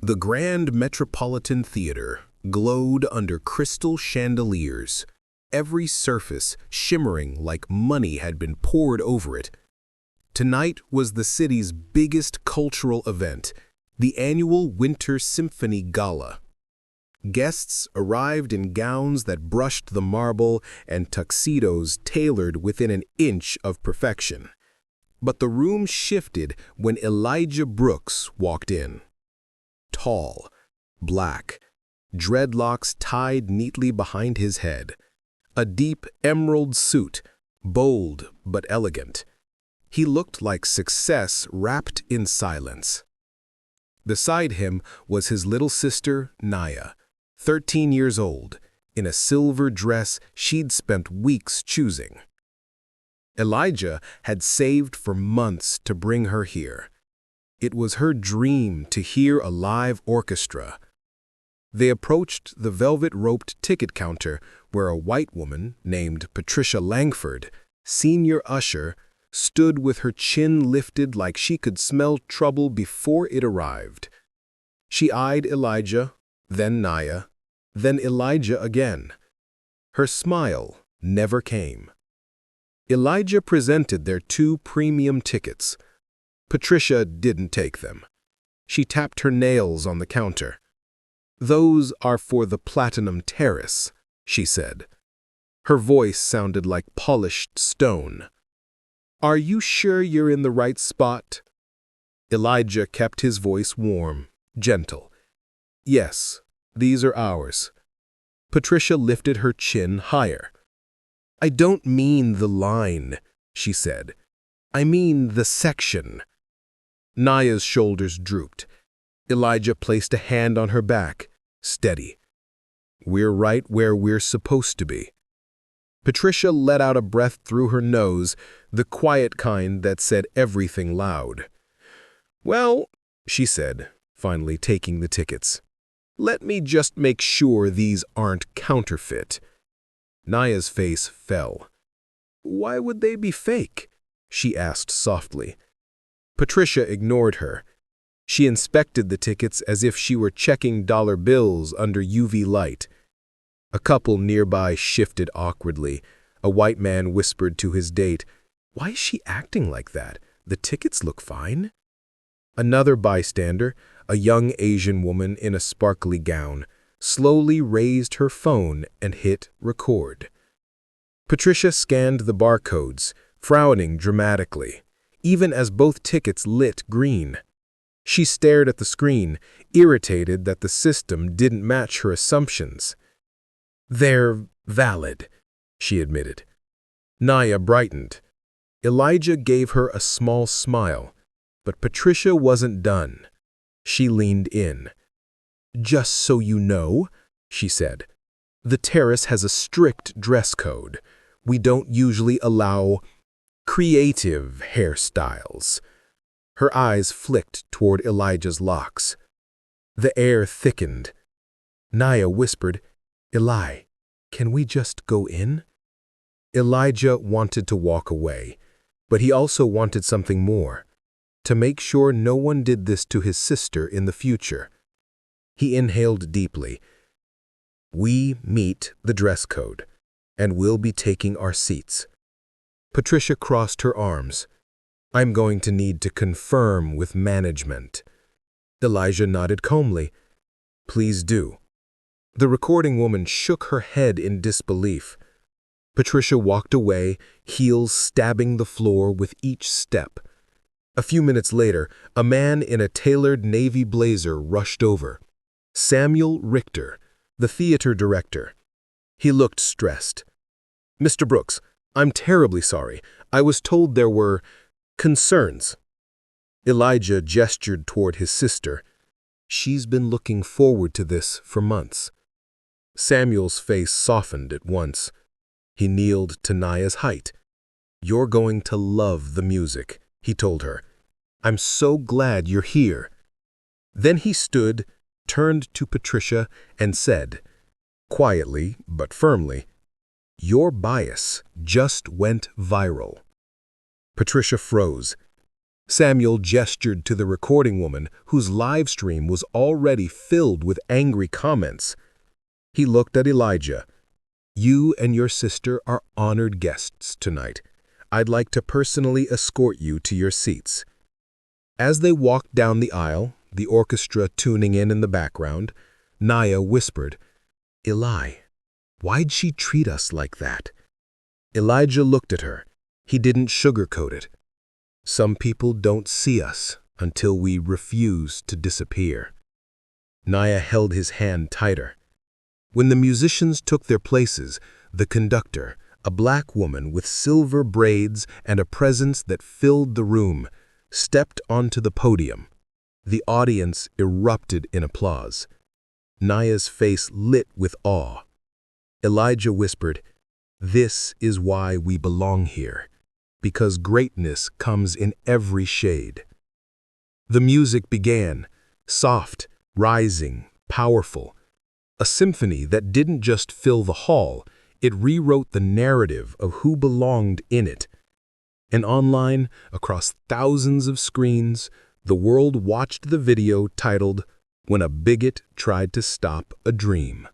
The Grand Metropolitan Theater glowed under crystal chandeliers, every surface shimmering like money had been poured over it. Tonight was the city's biggest cultural event, the annual Winter Symphony Gala. Guests arrived in gowns that brushed the marble and tuxedos tailored within an inch of perfection. But the room shifted when Elijah Brooks walked in. Tall, black, dreadlocks tied neatly behind his head, a deep emerald suit, bold but elegant. He looked like success wrapped in silence. Beside him was his little sister, Naya, 13 years old, in a silver dress she'd spent weeks choosing. Elijah had saved for months to bring her here. It was her dream to hear a live orchestra. They approached the velvet-roped ticket counter where a white woman named Patricia Langford, senior usher, stood with her chin lifted like she could smell trouble before it arrived. She eyed Elijah, then Naya, then Elijah again. Her smile never came. Elijah presented their 2 premium tickets. Patricia didn't take them. She tapped her nails on the counter. "Those are for the Platinum Terrace," she said. Her voice sounded like polished stone. "Are you sure you're in the right spot?" Elijah kept his voice warm, gentle. "Yes, these are ours." Patricia lifted her chin higher. "I don't mean the line," she said. "I mean the section." Naya's shoulders drooped. Elijah placed a hand on her back. "Steady. We're right where we're supposed to be." Patricia let out a breath through her nose, the quiet kind that said everything loud. "Well," she said, finally taking the tickets, "let me just make sure these aren't counterfeit." Naya's face fell. "Why would they be fake?" she asked softly. Patricia ignored her. She inspected the tickets as if she were checking dollar bills under UV light. A couple nearby shifted awkwardly. A white man whispered to his date, "Why is she acting like that? The tickets look fine." Another bystander, a young Asian woman in a sparkly gown, slowly raised her phone and hit record. Patricia scanned the barcodes, frowning dramatically, even as both tickets lit green. She stared at the screen, irritated that the system didn't match her assumptions. "They're valid," she admitted. Naya brightened. Elijah gave her a small smile, but Patricia wasn't done. She leaned in. "Just so you know," she said, "the terrace has a strict dress code. We don't usually allow creative hairstyles." Her eyes flicked toward Elijah's locks. The air thickened. Naya whispered, "Eli, can we just go in?" Elijah wanted to walk away, but he also wanted something more, to make sure no one did this to his sister in the future. He inhaled deeply. "We meet the dress code, and we'll be taking our seats." Patricia crossed her arms. "I'm going to need to confirm with management." Elijah nodded calmly. "Please do." The recording woman shook her head in disbelief. Patricia walked away, heels stabbing the floor with each step. A few minutes later, a man in a tailored navy blazer rushed over. Samuel Richter, the theater director. He looked stressed. "Mr. Brooks, I'm terribly sorry. I was told there were concerns." Elijah gestured toward his sister. "She's been looking forward to this for months." Samuel's face softened at once. He kneeled to Naya's height. "You're going to love the music," he told her. "I'm so glad you're here." Then he stood, turned to Patricia, and said, quietly but firmly, "Your bias just went viral." Patricia froze. Samuel gestured to the recording woman, whose live stream was already filled with angry comments. He looked at Elijah. "You and your sister are honored guests tonight. I'd like to personally escort you to your seats." As they walked down the aisle, the orchestra tuning in the background, Naya whispered, "Eli, why'd she treat us like that?" Elijah looked at her. He didn't sugarcoat it. "Some people don't see us until we refuse to disappear." Naya held his hand tighter. When the musicians took their places, the conductor, a black woman with silver braids and a presence that filled the room, stepped onto the podium. The audience erupted in applause. Naya's face lit with awe. Elijah whispered, "This is why we belong here, because greatness comes in every shade." The music began, soft, rising, powerful. A symphony that didn't just fill the hall, it rewrote the narrative of who belonged in it. And online, across thousands of screens, the world watched the video titled, "When a Bigot Tried to Stop a Dream."